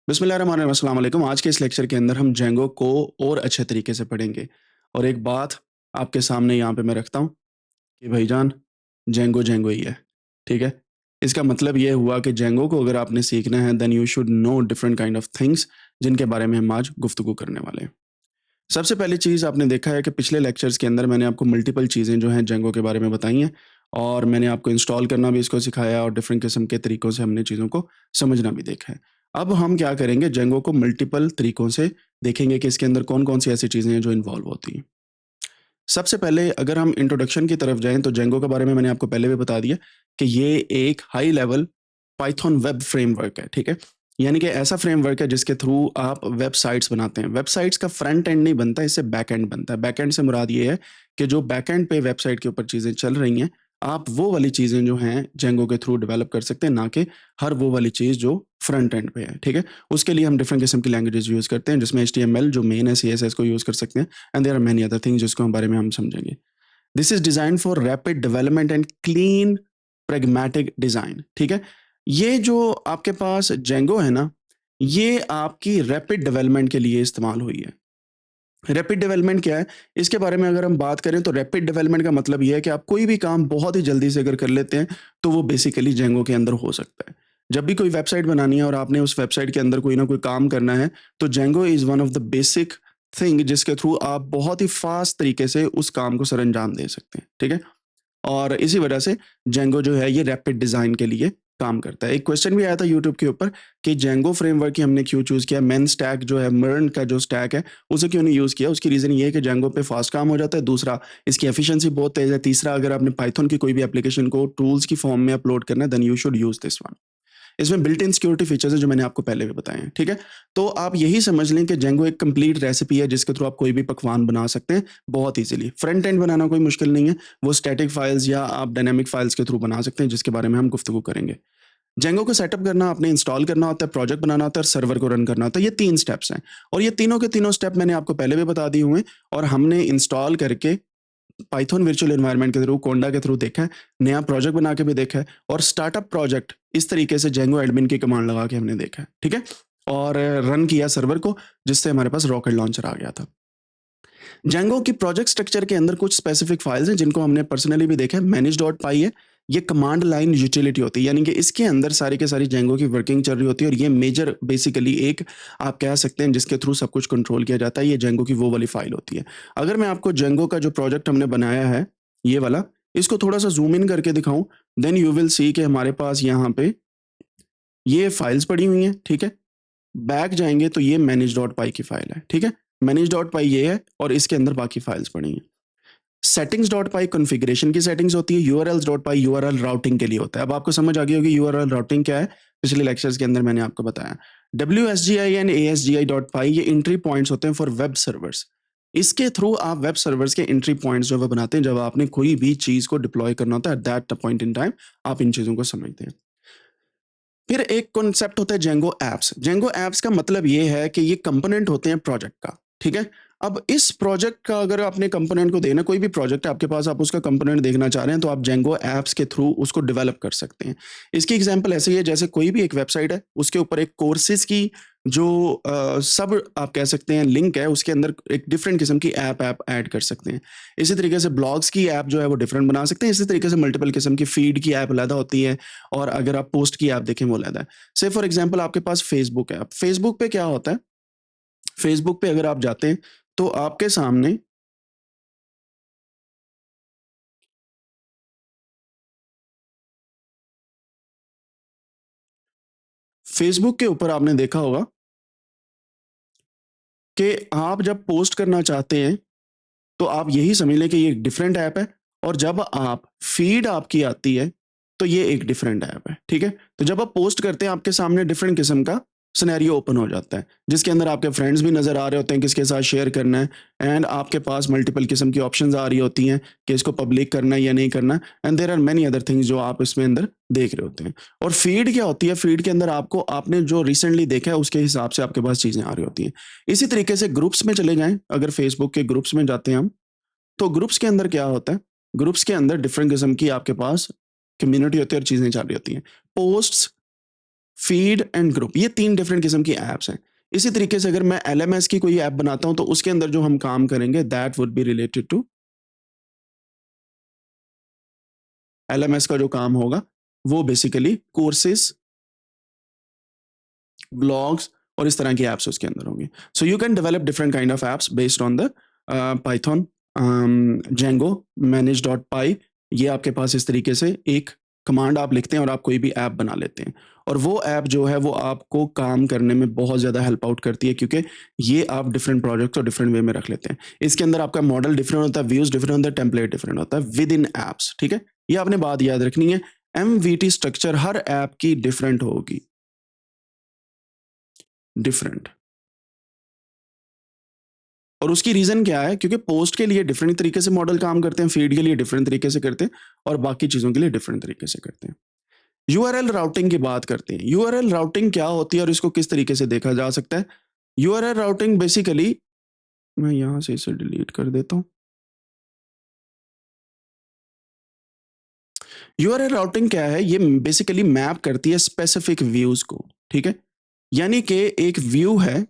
बिस्मिल्लाहिर्रहमानिर्रहीम, अस्सलाम वालेकुम। आज के इस लेक्चर के अंदर हम जेंगो को और अच्छे तरीके से पढ़ेंगे और एक बात आपके सामने यहाँ पे मैं रखता हूँ कि भाईजान जेंगो जेंगो ही है, ठीक है? इसका मतलब ये हुआ कि जेंगो को अगर आपने सीखना है then you should know different kind of things जिनके बारे में हम आज गुफ्तगू करने वाले हैं। सबसे पहली चीज़ आपने देखा है कि पिछले लेक्चर्स के अंदर मैंने आपको मल्टीपल चीज़ें जो हैं जेंगो के बारे में बताई हैं और मैंने आपको इंस्टॉल करना भी इसको सिखाया और डिफरेंट किस्म के तरीकों से हमने चीज़ों को समझना भी देखा है। अब हम क्या करेंगे जेंगो को मल्टीपल तरीकों से देखेंगे कि इसके अंदर कौन-कौन सी ऐसी चीज़ें हैं जो इन्वॉल्व होती हैं। सबसे पहले अगर हम इंट्रोडक्शन की तरफ जाएँ तो जेंगो के बारे में मैंने आपको पहले भी बता दिया कि ये एक high level Python web framework है, ठीक है? यानी कि ऐसा फ्रेमवर्क है जिसके थ्रू आप वेबसाइट्स बनाते हैं। वेबसाइट्स का फ्रंट एंड नहीं बनता, इससे बैक एंड बनता है। बैक एंड से मुराद ये है कि जो बैक एंड पे वेबसाइट के ऊपर चीज़ें चल रही हैं, आप वो वाली चीज़ें जो हैं जेंगो के थ्रू डेवलप कर सकते हैं, ना कि हर वो वाली चीज़ जो फ्रंट एंड पे है, ठीक है? उसके लिए हम डिफरेंट किस्म की लैंग्वेजेज़ यूज़ करते हैं जिसमें एचटीएमएल जो मेन है, सीएसएस को यूज़ कर सकते हैं and there are many other things जिसको हम बारे में हम समझेंगे। This is designed for rapid development and clean pragmatic design, ठीक है? ये जो आपके पास जेंगो है ना, ये आपकी रैपिड डेवलपमेंट के लिए इस्तेमाल हुई है। रैपिड डेवलपमेंट क्या है? इसके बारे में अगर हम बात करें तो रैपिड डेवलपमेंट का मतलब ये है कि आप कोई भी काम बहुत ही जल्दी से अगर कर लेते हैं, तो वो बेसिकली जेंगो के अंदर हो सकता है। जब भी कोई वेबसाइट बनानी है और आपने उस वेबसाइट के अंदर कोई ना कोई काम करना है, तो Django is one of the basic thing जिसके थ्रू आप बहुत ही फ़ास्ट तरीके से उस काम को सरअंजाम दे सकते हैं, ठीक है? और इसी वजह से जेंगो जो है ये रैपिड डिज़ाइन के लिए काम करता है। एक क्वेश्चन भी आया था यूट्यूब के ऊपर कि जेंगो फ्रेमवर्क ही हमने क्यों चूज़ किया? मेन स्टैक जो है MERN का जो स्टैक है, उसे क्यों नहीं यूज़ किया? उसकी रीज़न ये है कि जेंगो पे फ़ास्ट काम हो जाता है, दूसरा इसकी एफिशिएंसी बहुत तेज़ है, तीसरा अगर आपने पाइथन की कोई भी एप्लीकेशन को टूल्स की फॉर्म में अपलोड करना है then you should use this one. इसमें बिल्ट इन सिक्योरिटी फीचर्स हैं जो मैंने आपको पहले भी बताए हैं, ठीक है? तो आप यही समझ लें कि जेंगो एक कंप्लीट रेसिपी है जिसके थ्रू आप कोई भी पकवान बना सकते हैं बहुत ईज़िली। फ्रंट एंड बनाना कोई मुश्किल नहीं है, वो स्टैटिक फाइल्स या आप डायनामिक फाइल्स के थ्रू बना सकते हैं जिसके बारे में हम गुफ्तगू करेंगे। जेंगो को सेटअप करना, आपने इंस्टॉल करना होता है, प्रोजेक्ट बनाना होता है और सर्वर को रन करना होता है, ये 3 स्टेप्स हैं और ये तीनों के तीनों स्टेप मैंने आपको पहले भी बता दिए हुए हैं और हमने इंस्टॉल करके पाइथन वर्चुअल एनवायरनमेंट के थ्रू, कोंडा के थ्रू देखा है, नया प्रोजेक्ट बना के भी देखा है और स्टार्टअप प्रोजेक्ट इस तरीके से जेंगो एडमिन की कमांड लगा के हमने देखा है, ठीक है? और रन किया सर्वर को जिससे हमारे पास रॉकेट लॉन्चर आ गया था। जेंगो की प्रोजेक्ट स्ट्रक्चर के अंदर कुछ स्पेसिफिक फाइल्स हैं जिनको हमने पर्सनली भी देखा है, manage.py है, ये कमांड लाइन यूटिलिटी होती है, यानी कि इसके अंदर सारी के सारी जेंगो की वर्किंग चल रही होती है और ये मेजर बेसिकली एक आप कह सकते हैं जिसके थ्रू सब कुछ कंट्रोल किया जाता है, ये जेंगो की वो वाली फाइल होती है। अगर मैं आपको जेंगो का जो प्रोजेक्ट हमने बनाया है, ये वाला, इसको थोड़ा-सा ज़ूम इन करके दिखाऊँ, देन यू विल सी कि हमारे पास यहाँ पे ये फाइल्स पड़ी हुई हैं, ठीक है? बैक जाएँगे तो ये manage.py की फाइल है, ठीक है? manage.py ये है और इसके अंदर बाकी फाइल्स पड़ी हैं। सेटिंग्स.py कॉन्फ़िगरेशन की सेटिंग्स होती है, यूआरएल्स.py यूआरएल राउटिंग के लिए होता है। अब आपको समझ आ गई होगी यूआरएल राउटिंग क्या है? पिछले लेक्चर्स के अंदर मैंने आपको बताया। WSGI एंड ASGI.py ये एंट्री पॉइंट्स होते हैं फॉर वेब सर्वर्स। इसके थ्रू आप वेब सर्वर्स के एंट्री पॉइंट्स जो वो बनाते हैं जब आपने कोई भी चीज़ को डिप्लॉय करना होता है at that point in time आप इन चीज़ों को समझते हैं। फिर एक कॉन्सेप्ट होता है जेंगो एप्स। जेंगो एप्स का मतलब ये है कि ये कंपोनेंट होते हैं प्रोजेक्ट का, ठीक है? अब इस प्रोजेक्ट का अगर आपने कंपोनेंट को देखना कोई भी प्रोजेक्ट है आपके पास आप उसका कंपोनेंट देखना चाह रहे हैं तो आप जेंगो एप्स के थ्रू उसको डेवलप कर सकते हैं। इसकी एग्जांपल ऐसे ही है जैसे कोई भी एक वेबसाइट है, उसके ऊपर एक कोर्सेज़ की जो सब आप कह सकते हैं लिंक है उसके अंदर एक डिफरेंट किस्म की ऐप आप ऐड कर सकते हैं। इसी तरीके से ब्लॉग्स की ऐप जो है वो डिफरेंट बना सकते हैं, इसी तरीके से मल्टीपल किस्म की फीड की ऐप अलग होती है और अगर आप पोस्ट की ऐप देखें वो अलग है। से फॉर एग्जांपल आपके पास फेसबुक है, अब फेसबुक पे क्या होता है, फेसबुक पे अगर आप जाते हैं, तो आपके सामने फेसबुक के ऊपर आपने देखा होगा कि आप जब पोस्ट करना चाहते हैं, तो आप यही समझ लें कि ये एक डिफरेंट ऐप है और जब आप फीड आपकी आती है, तो ये एक डिफरेंट ऐप है, ठीक है? तो जब आप पोस्ट करते हैं, आपके सामने डिफरेंट किस्म का सिनेरियो ओपन हो जाता है, जिसके अंदर आपके फ्रेंड्स भी नज़र आ रहे होते हैं, किसके साथ शेयर करना है एंड आपके पास मल्टीपल किस्म की ऑप्शंस आ रही होती हैं कि इसको पब्लिक करना है या नहीं करना है and there are many other things जो आप इसमें अंदर देख रहे होते हैं। और फीड क्या होती है? फीड के अंदर आपको आपने जो रिसेंटली देखा है, उसके हिसाब से आपके पास चीज़ें आ रही होती हैं। इसी तरीके से ग्रुप्स में चले जाएँ, अगर फेसबुक के ग्रुप्स में जाते हैं हम, तो ग्रुप्स के अंदर क्या होता है, ग्रुप्स के अंदर डिफरेंट किस्म की आपके पास कम्युनिटी होती है और चीज़ें चल रही होती हैं। पोस्ट्स फीड एंड ग्रुप, ये 3 डिफरेंट किस्म की ऐप्स हैं। इसी तरीके से अगर मैं एलएमएस की कोई ऐप बनाता हूँ, तो उसके अंदर जो हम काम करेंगे that would be related to LMS का जो काम होगा, वो बेसिकली कोर्सेज़, ब्लॉग्स और इस तरह की ऐप्स उसके अंदर होंगी। So you can develop different kind of apps based on the Python, Django, manage.py। ये आपके पास इस तरीके से एक कमांड आप लिखते हैं और आप कोई भी ऐप बना लेते हैं। और वो ऐप जो है वो आपको काम करने में बहुत ज़्यादा हेल्प आउट करती है, क्योंकि ये आप डिफरेंट प्रोजेक्ट्स और डिफरेंट वे में रख लेते हैं। इसके अंदर आपका मॉडल डिफरेंट होता है, व्यूज़ डिफरेंट होता है, टेम्पलेट डिफरेंट होता है विद इन ऐप्स, ठीक है? ये आपने बात याद रखनी है। एमवीटी स्ट्रक्चर हर ऐप की डिफरेंट होगी, डिफरेंट। और उसकी रीज़न क्या है? क्योंकि पोस्ट के लिए डिफरेंट तरीके से मॉडल काम करते हैं, फीड के लिए डिफरेंट तरीके से करते हैं और बाकी चीज़ों के लिए डिफरेंट तरीके से करते हैं। यूआरएल राउटिंग की बात करते हैं। यूआरएल राउटिंग क्या होती है और इसको किस तरीके से देखा जा सकता है? यूआरएल राउटिंग बेसिकली, मैं यहाँ से इसे डिलीट कर देता हूँ। यूआरएल राउटिंग क्या है? ये बेसिकली मैप करती है स्पेसिफिक व्यूज़ को, ठीक है? यानी कि एक व्यू है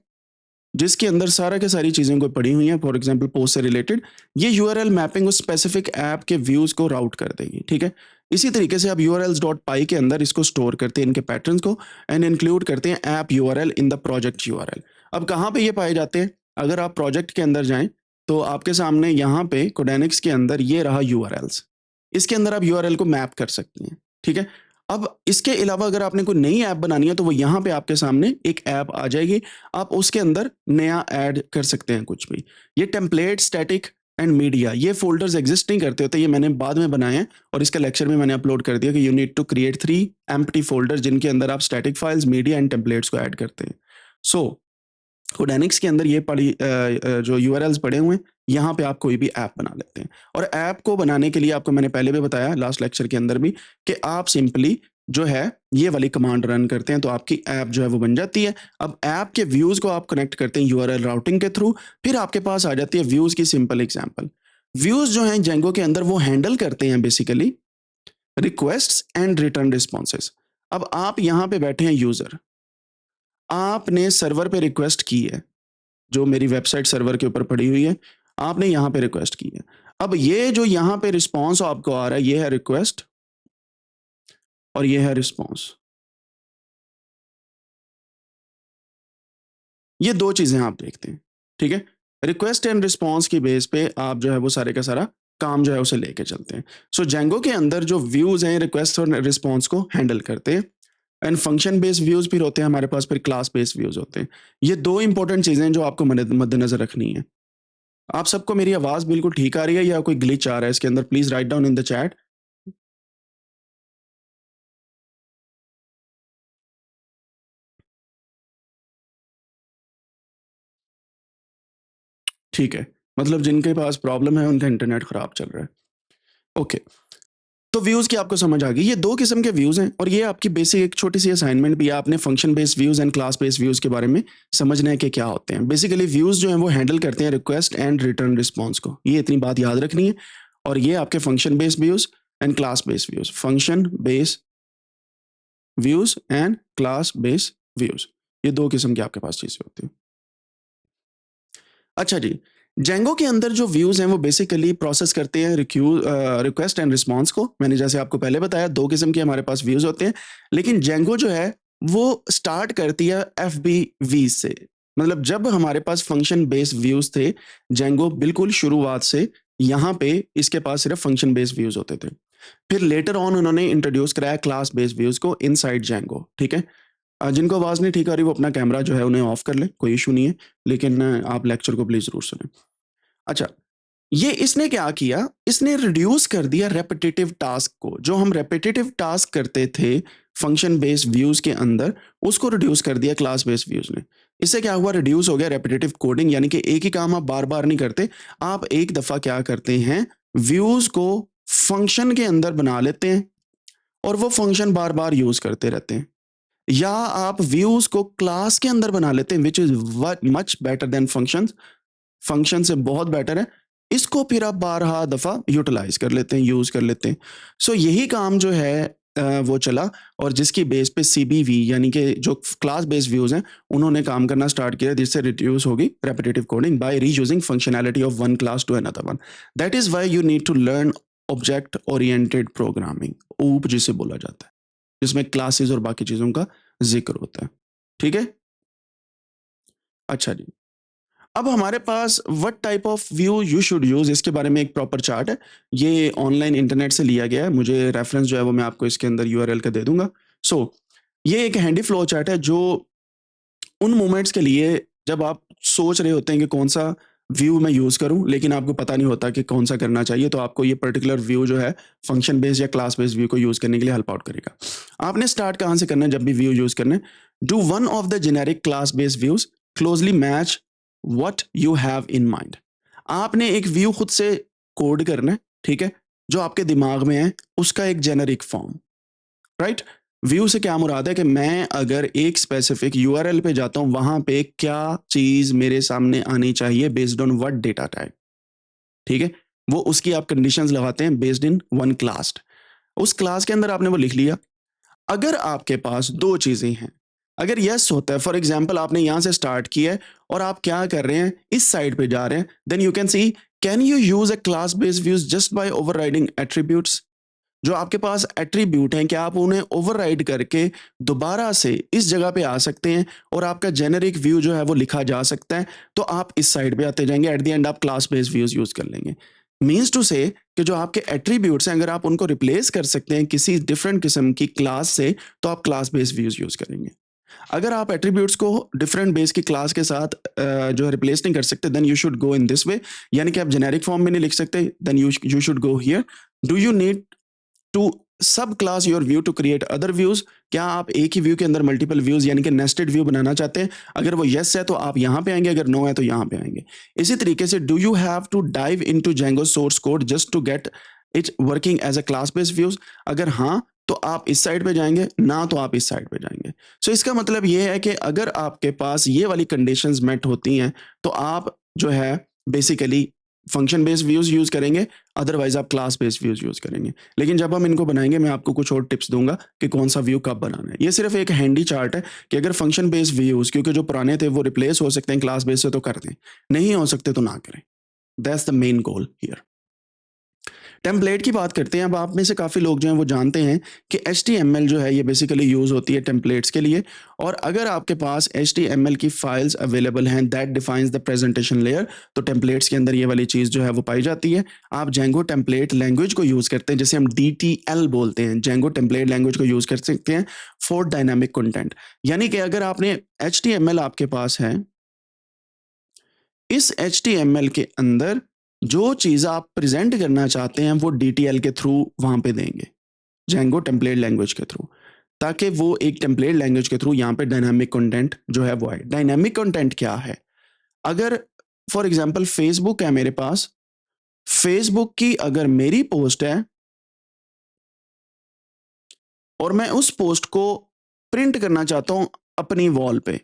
जिसके अंदर सारा के सारी चीज़ें कोई पड़ी हुई हैं, फॉर एग्जांपल पोस्ट से रिलेटेड, ये यूआरएल मैपिंग उस स्पेसिफिक ऐप के व्यूज़ को राउट कर देगी, ठीक है? इसी तरीके से आप urls.py के अंदर इसको स्टोर करते हैं, इनके पैटर्न्स को, एंड इंक्लूड करते हैं app URL in the project URL. अब कहाँ पे ये पाए जाते हैं? अगर आप प्रोजेक्ट के अंदर जाएँ, तो आपके सामने यहाँ पे कोडेनिक्स के अंदर ये रहा यूआरएल्स। इसके अंदर आप यूआरएल को मैप कर सकती हैं, ठीक है? अब इसके अलावा अगर आपने कोई नई ऐप बनानी है, तो वो यहाँ पे आपके सामने एक ऐप आ जाएगी, आप उसके अंदर नया ऐड कर सकते हैं कुछ भी। ये टेम्पलेट, स्टैटिक एंड मीडिया, ये फ़ोल्डर्स एग्ज़िस्ट नहीं करते होते, ये मैंने बाद में बनाए हैं और इसका लेक्चर में मैंने अपलोड कर दिया कि you need to create 3 empty folders जिनके अंदर आप static files, media and templates को ऐड करते हैं। सो कोडेनिक्स के अंदर ये जो यूआरएल्स पड़े हुए हैं, यहाँ पे आप कोई भी ऐप बना लेते हैं। और ऐप को बनाने के लिए आपको मैंने पहले भी बताया लास्ट लेक्चर के अंदर भी, कि आप सिंपली जो है ये वाली कमांड रन करते हैं, तो आपकी ऐप जो है वो बन जाती है। अब ऐप के व्यूज़ को आप कनेक्ट करते हैं यूआरएल राउटिंग के थ्रू, फिर आपके पास आ जाती है व्यूज़ की सिंपल एग्ज़ाम्पल। व्यूज़ जो हैं जेंगो के अंदर वो हैंडल करते हैं basically requests and return responses. अब आप यहाँ पे बैठे हैं यूज़र, आपने सर्वर पे रिक्वेस्ट की है, जो मेरी वेबसाइट सर्वर के ऊपर पड़ी हुई है, आपने यहाँ पे रिक्वेस्ट की है। अब ये जो यहाँ पे रिस्पॉन्स आपको आ रहा है, ये है रिक्वेस्ट और ये है रिस्पॉन्स। ये 2 चीज़ें आप देखते हैं, ठीक है? रिक्वेस्ट एंड रिस्पॉन्स की बेस पे आप जो है वो सारे का सारा काम जो है उसे लेके चलते हैं। सो जेंगो के अंदर जो व्यूज़ हैं, रिक्वेस्ट और रिस्पॉन्स को हैंडल करते हैं, एंड फंक्शन बेस्ड व्यूज़ फिर होते हैं हमारे पास, फिर क्लास बेस्ड व्यूज़ होते हैं। ये 2 इंपॉर्टेंट चीज़ें हैं जो आपको मद्देनज़र रखनी है। आप सबको मेरी आवाज़ बिल्कुल ठीक आ रही है या कोई ग्लिच आ रहा है इसके अंदर? Please write down in the chat. ठीक है, मतलब जिनके पास प्रॉब्लम है उनका इंटरनेट खराब चल रहा है। ओके, तो व्यूज़ की आपको समझ आ गई। ये 2 किस्म के व्यूज़ हैं और ये आपकी बेसिक एक छोटी-सी असाइनमेंट भी है। आपने function based views and class based views के बारे में समझना है कि क्या होते हैं। बेसिकली व्यूज़ जो हैं वो हैंडल करते हैं रिक्वेस्ट एंड रिटर्न रिस्पॉन्स को। ये इतनी बात याद रखनी है। और ये आपके function based views and class based views, function based views and class based views, ये 2 किस्म की आपके पास चीज़ें होती हैं। अच्छा जी, जेंगो के अंदर जो व्यूज़ हैं वो बेसिकली प्रोसेस करते हैं रिक्वेस्ट एंड रिस्पॉन्स को। मैंने जैसे आपको पहले बताया 2 किस्म के हमारे पास व्यूज़ होते हैं, लेकिन जेंगो जो है वो स्टार्ट करती है एफबीवी से। मतलब जब हमारे पास फंक्शन बेस्ड व्यूज़ थे, जेंगो बिल्कुल शुरुआत से यहाँ पे इसके पास सिर्फ़ फंक्शन बेस्ड व्यूज़ होते थे। फिर लेटर ऑन उन्होंने इंट्रोड्यूस कराया क्लास बेस्ड व्यूज़ को इनसाइड जेंगो, ठीक है? जिनको आवाज़ नहीं ठीक आ रही वो अपना कैमरा जो है उन्हें ऑफ कर लें, कोई इश्यू नहीं है, लेकिन आप लेक्चर को प्लीज़ ज़रूर सुनें। अच्छा, ये इसने क्या किया, इसने रिड्यूस कर दिया रेपिटिटिव टास्क को। जो हम रेपिटिटिव टास्क करते थे फंक्शन बेस्ड व्यूज़ के अंदर, उसको रिड्यूस कर दिया क्लास बेस्ड व्यूज़ ने। इससे क्या हुआ, रिड्यूस हो गया रेपिटिटिव कोडिंग, यानी कि एक ही काम आप बार-बार नहीं करते, आप एक दफ़ा क्या करते हैं, व्यूज़ को फंक्शन के अंदर बना लेते हैं और वो फंक्शन बार-बार यूज़ करते रहते हैं। या आप व्यूज़ को क्लास के अंदर बना लेते हैं which is much better than functions, function से बहुत बेटर है। इसको फिर आप बारहा दफ़ा यूटिलाइज़ कर लेते हैं, यूज़ कर लेते हैं। सो यही काम जो है वो चला और जिसकी बेस पे सीबीवी यानी कि जो क्लास बेस्ड व्यूज़ हैं, उन्होंने काम करना स्टार्ट किया, जिससे रिड्यूस होगी repetitive coding by reusing functionality of one class to another one. That is why you need to learn object oriented programming, OOP जिसे बोला जाता है, जिसमें क्लासेस और बाकी चीज़ों का ज़िक्र होता है। ठीक है? अच्छा जी। अब हमारे पास what type of view you should use, इसके बारे में एक प्रॉपर चार्ट है। ये ऑनलाइन इंटरनेट से लिया गया है। मुझे रेफ़रेंस जो है वो मैं आपको इसके अंदर यूआरएल का दे दूँगा। सो ये एक हैंडी फ्लो चार्ट है जो उन मोमेंट्स के लिए जब आप सोच रहे होते हैं कि कौन-सा व्यू मैं यूज़ करूँ, लेकिन आपको पता नहीं होता कि कौन-सा करना चाहिए, तो आपको ये पर्टिकुलर व्यू जो है फ़ंक्शन बेस्ड या क्लास बेस्ड व्यू को यूज़ करने के लिए हेल्प आउट करेगा। आपने स्टार्ट कहाँ से करना है जब भी व्यू यूज़ करना है? Do one of the generic class based views closely match what you have in mind. आपने एक व्यू खुद से कोड करना है, ठीक है? जो आपके दिमाग में है, उसका एक जेनेरिक फॉर्म, राइट? व्यू से क्या मुराद है कि मैं अगर एक स्पेसिफिक यूआरएल पे जाता हूँ, वहाँ पे क्या चीज़ मेरे सामने आनी चाहिए based on what data type, ठीक है? वो उसकी आप कंडीशंस लगाते हैं बेस्ड इन वन क्लास। उस क्लास के अंदर आपने वो लिख लिया। अगर आपके पास 2 चीज़ें हैं, अगर येस होता है, फॉर एग्ज़ाम्पल आपने यहाँ से स्टार्ट किया है और आप क्या कर रहे हैं, इस साइड पे जा रहे हैं, then you can see can you use a class based views just by overriding attributes. जो आपके पास एट्रीब्यूट हैं, क्या आप उन्हें ओवरराइड करके दोबारा से इस जगह पे आ सकते हैं और आपका जेनेरिक व्यू जो है वो लिखा जा सकता है, तो आप इस साइड पे आते जाएँगे, एट द एंड आप क्लास बेस्ड व्यूज़ यूज़ कर लेंगे। मीन्स टू से कि जो आपके एट्रीब्यूट्स हैं, अगर आप उनको रिप्लेस कर सकते हैं किसी डिफरेंट किस्म की क्लास से, तो आप क्लास बेस्ड व्यूज़ यूज़ करेंगे। अगर आप एट्रीब्यूट्स को डिफरेंट बेस की क्लास के साथ जो है रिप्लेस नहीं कर सकते, then you should go in this way, यानी कि आप जेनेरिक फॉर्म में नहीं लिख सकते, then you should go here. Do you need to subclass your view to create other views. क्या आप एक ही व्यू के अंदर मल्टीपल व्यूज यानी कि नेस्टेड व्यू बनाना चाहते हैं? अगर वो यस है तो आप यहां पे आएंगे, अगर नो है तो यहां पे आएंगे। इसी तरीके से do you have to dive into Django source code just to get it working as a class based views. अगर हाँ तो आप इस साइड पे जाएंगे, ना तो आप इस साइड पे जाएंगे। सो इसका मतलब ये है कि अगर आपके पास ये वाली कंडीशंस मेट होती हैं तो आप जो है basically function based views use करेंगे, अदरवाइज आप क्लास बेस्ड व्यूज यूज करेंगे। लेकिन जब हम इनको बनाएंगे मैं आपको कुछ और टिप्स दूंगा कि कौन सा व्यू कब बनाना है। ये सिर्फ एक हैंडी चार्ट है कि अगर फंक्शन बेस्ड व्यूज, क्योंकि जो पुराने थे वो रिप्लेस हो सकते हैं क्लास बेस्ड से, तो कर दें, नहीं हो सकते तो ना करें। That's the main goal here. Template की बात करते हैं। अब आप में से काफ़ी लोग जो हैं वो जानते हैं कि HTML जो है ये बेसिकली यूज़ होती है टेम्पलेट्स के लिए। और अगर आपके पास HTML की फाइल्स अवेलेबल हैं that defines the presentation layer, तो टेम्पलेट्स के अंदर ये वाली चीज़ जो है वो पाई जाती है। आप जेंगो टेम्पलेट लैंग्वेज को यूज़ करते हैं, जिसे हम DTL बोलते हैं, जेंगो टेम्पलेट लैंग्वेज को यूज़ कर सकते हैं फॉर डायनामिक कंटेंट। यानी कि अगर आपने HTML आपके पास है, इस HTML के अंदर जो चीज़ आप प्रेज़ेंट करना चाहते हैं वो DTL के थ्रू वहाँ पे देंगे, जेंगो टेम्पलेट लैंग्वेज के थ्रू, ताकि वो एक टेम्पलेट लैंग्वेज के थ्रू यहाँ पे डायनामिक कंटेंट जो है वो आए। डायनामिक कंटेंट क्या है? अगर फॉर एग्ज़ाम्पल फ़ेसबुक है मेरे पास, फ़ेसबुक की अगर मेरी पोस्ट है और मैं उस पोस्ट को प्रिंट करना चाहता हूँ अपनी वॉल पे,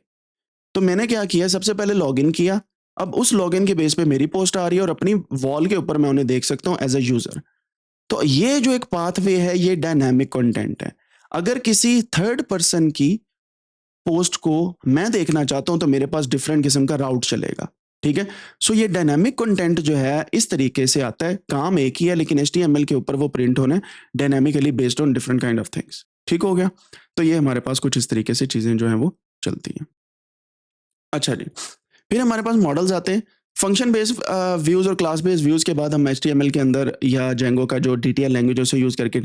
तो मैंने क्या किया, सबसे पहले लॉगिन किया। अब उस लॉगिन के बेस पे मेरी पोस्ट आ रही है और अपनी वॉल के ऊपर मैं उन्हें देख सकता हूँ एज़ अ यूज़र। तो ये जो एक पाथवे है ये डायनामिक कंटेंट है। अगर किसी थर्ड पर्सन की पोस्ट को मैं देखना चाहता हूँ तो मेरे पास डिफरेंट किस्म का राउट चलेगा, ठीक है? सो ये डायनामिक कंटेंट जो है इस तरीके से आता है, काम एक ही है लेकिन HTML के ऊपर वो प्रिंट होना है dynamically based on different kind of things. ठीक हो गया? तो ये हमारे पास कुछ इस तरीके से चीज़ें जो हैं वो चलती हैं। अच्छा जी। फिर हमारे पास मॉडल्स आते हैं। फंक्शन बेस्ड व्यूज़ और क्लास बेस्ड व्यूज़ के बाद हम HTML के अंदर या जेंगो का जो DTL लैंग्वेज है उसे यूज़ करके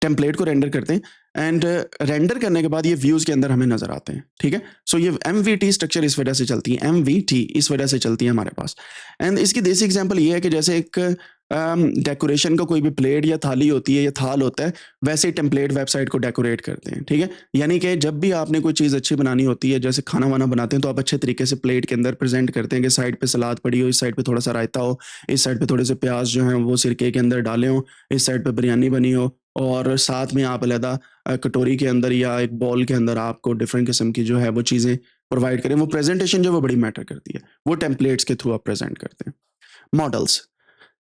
टेम्पलेट को रेंडर करते हैं। एंड रेंडर करने के बाद ये व्यूज़ के अंदर हमें नज़र आते हैं, ठीक है? सो ये MVT स्ट्रक्चर इस वजह से चलती है, MVT इस वजह से चलती है हमारे पास। एंड इसकी देसी एग्जांपल ये है कि जैसे एक डेकोरेशन का कोई भी प्लेट या थाली होती है या थाल होता है, वैसे ही टेम्पलेट वेबसाइट को डेकोरेट करते हैं, ठीक है? यानी कि जब भी आपने कोई चीज़ अच्छी बनानी होती है, जैसे खाना-वाना बनाते हैं, तो आप अच्छे तरीके से प्लेट के अंदर प्रेज़ेंट करते हैं कि साइड पे सलाद पड़ी हो, इस साइड पे थोड़ा-सा रायता हो, इस साइड पे थोड़े से प्याज़ जो हैं वो सिरके के अंदर डाले हों, इस साइड पे बिरयानी बनी हो और साथ में आप अलहदा कटोरी के अंदर या एक बाउल के अंदर आपको डिफरेंट किस्म की जो है वो चीज़ें प्रोवाइड करें। वो प्रेज़ेंटेशन जो है वो बड़ी मैटर करती है। वो टेम्पलेट्स के थ्रू आप प्रेज़ेंट करते हैं। मॉडल्स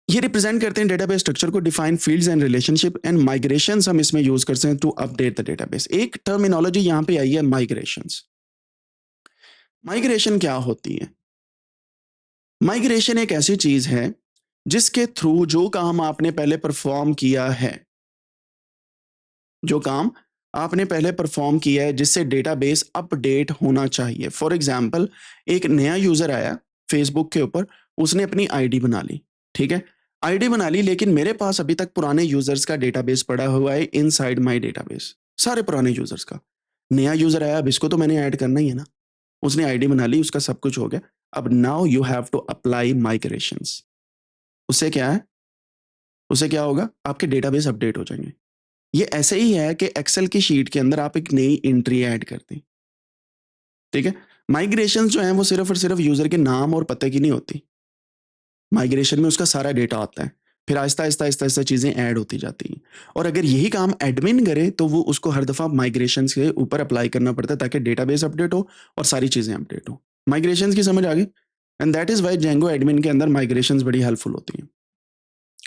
ये रिप्रेजेंट करते हैं डेटाबेस स्ट्रक्चर को, define fields and relationship and migrations हम इसमें यूज करते हैं टू अपडेट द डेटाबेस। एक टर्मिनोलॉजी यहाँ पे आई है माइग्रेशंस। माइग्रेशन क्या होती है? माइग्रेशन एक ऐसी चीज है जिसके थ्रू जो काम आपने पहले परफॉर्म किया है, जो काम आपने पहले परफॉर्म किया है जिससे डेटाबेस अपडेट होना चाहिए। फॉर एग्जाम्पल, एक नया यूजर आया फेसबुक के ऊपर, उसने अपनी आईडी बना ली, ठीक है, आईडी बना ली, लेकिन मेरे पास अभी तक पुराने यूजर्स का डेटाबेस पड़ा हुआ है इनसाइड माय डेटाबेस, सारे पुराने यूजर्स का। नया यूजर आया, अब इसको तो मैंने ऐड करना ही है ना, उसने आईडी बना ली, उसका सब कुछ हो गया। अब now you have to apply migrations. उससे क्या है, उससे क्या होगा, आपके डेटाबेस अपडेट हो जाएंगे। ये ऐसे ही है कि एक्सेल की शीट के अंदर आप एक नई एंट्री ऐड करते हैं, ठीक है। माइग्रेशन जो है वो सिर्फ और सिर्फ यूजर के नाम और पते की नहीं होती, माइग्रेशन में उसका सारा डेटा आता है, फिर आहिस्ता आहिस्ता आहिस्ता आहिस्ता चीजें ऐड होती जाती हैं। और अगर यही काम एडमिन करे तो वो उसको हर दफा माइग्रेशन के ऊपर अप्लाई करना पड़ता है ताकि डेटाबेस अपडेट हो और सारी चीजें अपडेट हो। माइग्रेशन की समझ आ गई? And that is why Django admin के अंदर माइग्रेशन बड़ी हेल्पफुल होती हैं।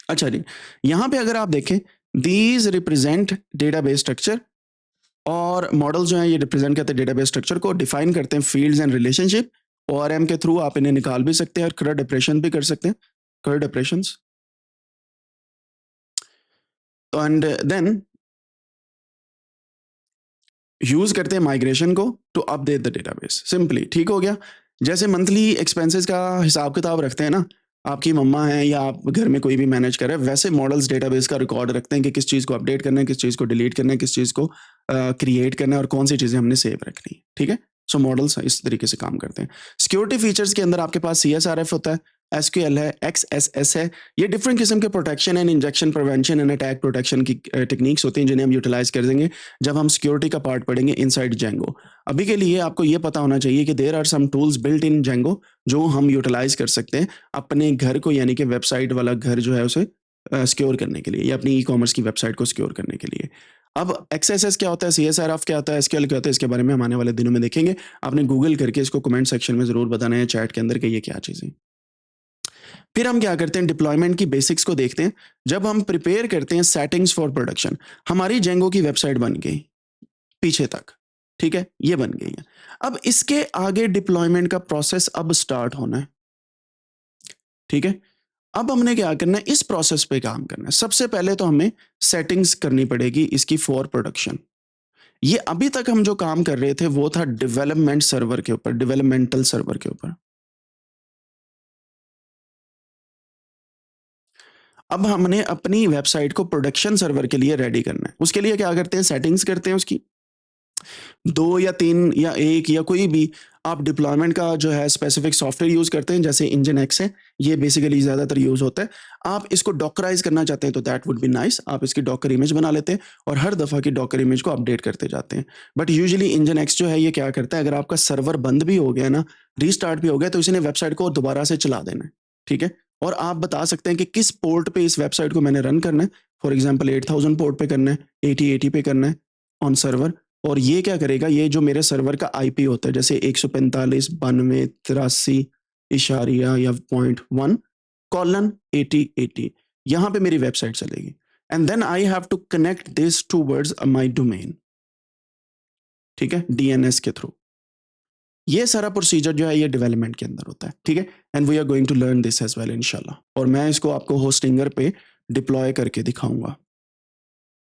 अच्छा जी, यहाँ पे अगर आप देखें, दीज रिप्रेजेंट डेटाबेस स्ट्रक्चर, और मॉडल जो है ये रिप्रेजेंट करते हैं डेटाबेस स्ट्रक्चर को, डिफाइन करते हैं फील्ड्स एंड रिलेशनशिप। ओआरएम के थ्रू आप इन्हें निकाल भी सकते हैं और CRUD ऑपरेशन भी कर सकते हैं, CRUD operations. And then use करते हैं माइग्रेशन को to update the database. Simply ठीक हो गया। जैसे मंथली एक्सपेंसेस का हिसाब किताब रखते हैं ना, आपकी मम्मा है या आप घर में कोई भी मैनेज कर रहे हैं, वैसे मॉडल्स डेटाबेस का रिकॉर्ड रखते हैं कि किस चीज़ को अपडेट करना है, किस चीज़ को डिलीट करना है, किस चीज़ को क्रिएट करना है और कौन सी चीज़ें हमने सेव रखनी है, ठीक है। सो मॉडल्स इस तरीके से काम करते हैं। सिक्योरिटी फीचर्स के अंदर आपके पास CSRF होता है, SQL है, XSS है। ये डिफरेंट किस्म के protection and injection prevention and attack protection की टेक्निक्स होती हैं जिन्हें हम यूटिलाइज कर देंगे जब हम सिक्योरिटी का पार्ट पढ़ेंगे इनसाइड जेंगो। अभी के लिए आपको ये पता होना चाहिए कि there are some tools built in Django जो हम यूटिलाइज कर सकते हैं अपने घर को, यानी कि वेबसाइट वाला घर जो है उसे सिक्योर करने के लिए या अपनी ई-कॉमर्स की वेबसाइट को सिक्योर करने के लिए। अब XSS क्या होता है, CSRF क्या होता है, SQL क्या होता है, इसके बारे में हम आने वाले दिनों में देखेंगे। आपने गूगल करके इसको कमेंट सेक्शन में ज़रूर बताना है, चैट के अंदर, कि ये क्या चीज़ें। फिर हम क्या करते हैं, डिप्लॉयमेंट की बेसिक्स को देखते हैं। जब हम प्रिपेयर करते हैं सेटिंग्स फॉर प्रोडक्शन, हमारी जेंगो की वेबसाइट बन गई पीछे तक, ठीक है, ये बन गई है। अब इसके आगे डिप्लॉयमेंट का प्रोसेस अब स्टार्ट होना है, ठीक है। अब हमने क्या करना है, इस प्रोसेस पे काम करना है। सबसे पहले तो हमें सेटिंग्स करनी पड़ेगी इसकी फॉर प्रोडक्शन। ये अभी तक हम जो काम कर रहे थे वो था डेवलपमेंट सर्वर के ऊपर, डेवलपमेंटल सर्वर के ऊपर। अब हमने अपनी वेबसाइट को प्रोडक्शन सर्वर के लिए रेडी करना है। उसके लिए क्या करते हैं, सेटिंग्स करते हैं उसकी, 2 या 3 या 1 या कोई भी आप डिप्लॉयमेंट का जो है स्पेसिफिक सॉफ्टवेयर यूज़ करते हैं, जैसे इंजन है, ये बेसिकली ज़्यादातर यूज़ होता है। आप इसको डॉकराइज़ करना चाहते हैं तो दैट वुड बी नाइस, आप इसकी डॉकर इमेज बना लेते हैं और हर दफ़ा की डॉकर इमेज को अपडेट करते जाते हैं। बट यूजुअली इंजन जो है ये क्या करता है, अगर आपका सर्वर बंद भी हो गया ना, रीस्टार्ट भी हो गया, तो इसने वेबसाइट को दोबारा से चला देना है, ठीक है। और आप बता सकते हैं कि किस पोर्ट पे इस वेबसाइट को मैंने रन करना है। फॉर एग्जाम्पल 8000 पोर्ट पे करना है, 8080 पे करना है ऑन सर्वर। और ये क्या करेगा, ये जो मेरे सर्वर का आईपी होता है, जैसे 145 92 83 इशारिया या .1 कॉलन 8080, यहाँ पे मेरी वेबसाइट चलेगी। And then I have to connect this towards my domain, ठीक है, डीएनएस के थ्रू। ये सारा प्रोसीजर जो है ये डेवलपमेंट के अंदर होता है, ठीक है। And we are going to learn this as well इंशाल्लाह, और मैं इसको आपको होस्टिंगर पे डिप्लॉय करके दिखाऊंगा।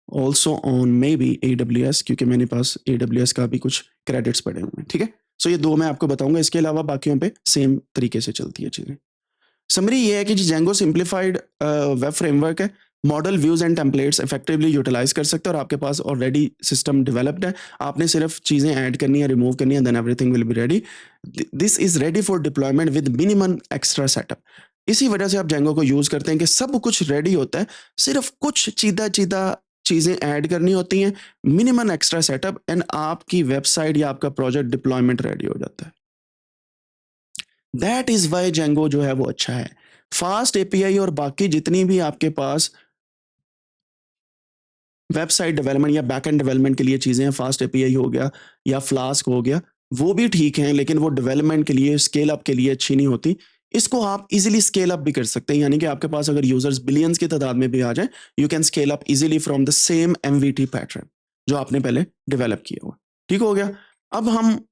Also on may be AWS, क्योंकि मेरे पास AWS का भी कुछ क्रेडिट्स पड़े हुए हैं, ठीक है। सो ये 2 मैं आपको बताऊंगा, इसके अलावा बाकियों पे सेम तरीके से चलती है चीज़ें। समरी ये है कि जेंगो सिंप्लीफाइड वेब फ्रेमवर्क है। Model views and templates effectively utilize कर सकते हैं और आपके पास ऑलरेडी सिस्टम डेवलप्ड है, आपने सिर्फ चीज़ें ऐड करनी है, रिमूव करनी है, then everything will be ready. This is ready for deployment with minimum extra setup. इसी वजह से आप जेंगो को यूज करते हैं कि सब कुछ रेडी होता है, सिर्फ कुछ चीदा चीदा चीज़ें ऐड करनी होती हैं, मिनिमम एक्स्ट्रा सेटअप, एंड आपकी वेबसाइट या आपका प्रोजेक्ट डिप्लॉयमेंट रेडी हो जाता है। दैट इज वाई जेंगो जो है वो अच्छा है। फास्ट एपीआई और बाकी जितनी भी आपके पास वेबसाइट डेवलपमेंट या बैकएंड डेवलपमेंट के लिए चीज़ें हैं, फास्ट एपीआई हो गया या फ्लास्क हो गया, वो भी ठीक हैं, लेकिन वो डेवलपमेंट के लिए, स्केल अप के लिए अच्छी नहीं होती। इसको आप इजीली स्केल अप भी कर सकते हैं, यानी कि आपके पास अगर यूजर्स बिलियंस की तादाद में भी आ जाए, you can scale up easily from the same MVT pattern जो आपने पहले डेवलप किया हुआ। ठीक हो गया। अब हम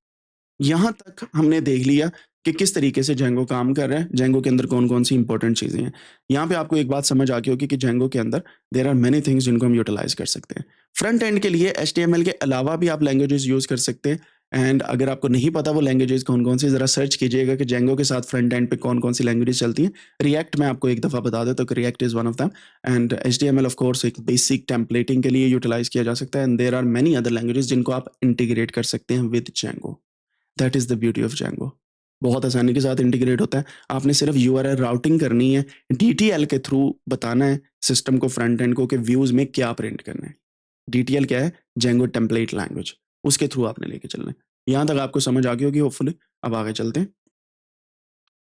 यहाँ तक हमने देख लिया कि किस तरीके से जेंगो काम कर रहा है, जेंगो के अंदर कौन-कौन सी इंपॉर्टेंट चीज़ें हैं। यहाँ पे आपको एक बात समझ आ गई होगी कि जेंगो के अंदर देयर आर मेनी थिंग्स जिनको हम यूटिलाइज़ कर सकते हैं। फ्रंट एंड के लिए एचटीएमएल के अलावा भी आप लैंग्वेजेस यूज़ कर सकते हैं, एंड अगर आपको नहीं पता वो लैंग्वेजेस कौन-कौन सी, ज़रा सर्च कीजिएगा कि जेंगो के साथ फ्रंट एंड पे कौन-कौन सी लैंग्वेजेस चलती हैं। रिएक्ट मैं आपको एक दफ़ा बता देता हूँ कि React is one of them, and HTML of course एक बेसिक टेम्पलेटिंग के लिए यूटिलाइज़ किया जा सकता है, and there are many other languages जिनको आप इंटीग्रेट कर सकते हैं with Django. That is the beauty of Django. बहुत आसानी के साथ इंटीग्रेट होता है। आपने सिर्फ यूआरएल राउटिंग करनी है, डीटीएल के थ्रू बताना है सिस्टम को, फ्रंट एंड को, कि व्यूज़ में क्या प्रिंट करना है। डीटीएल क्या है? जेंगो टेम्पलेट लैंग्वेज, उसके थ्रू आपने लेके चलना है। यहाँ तक आपको समझ आ गई होगी होपफुली। अब आगे चलते हैं।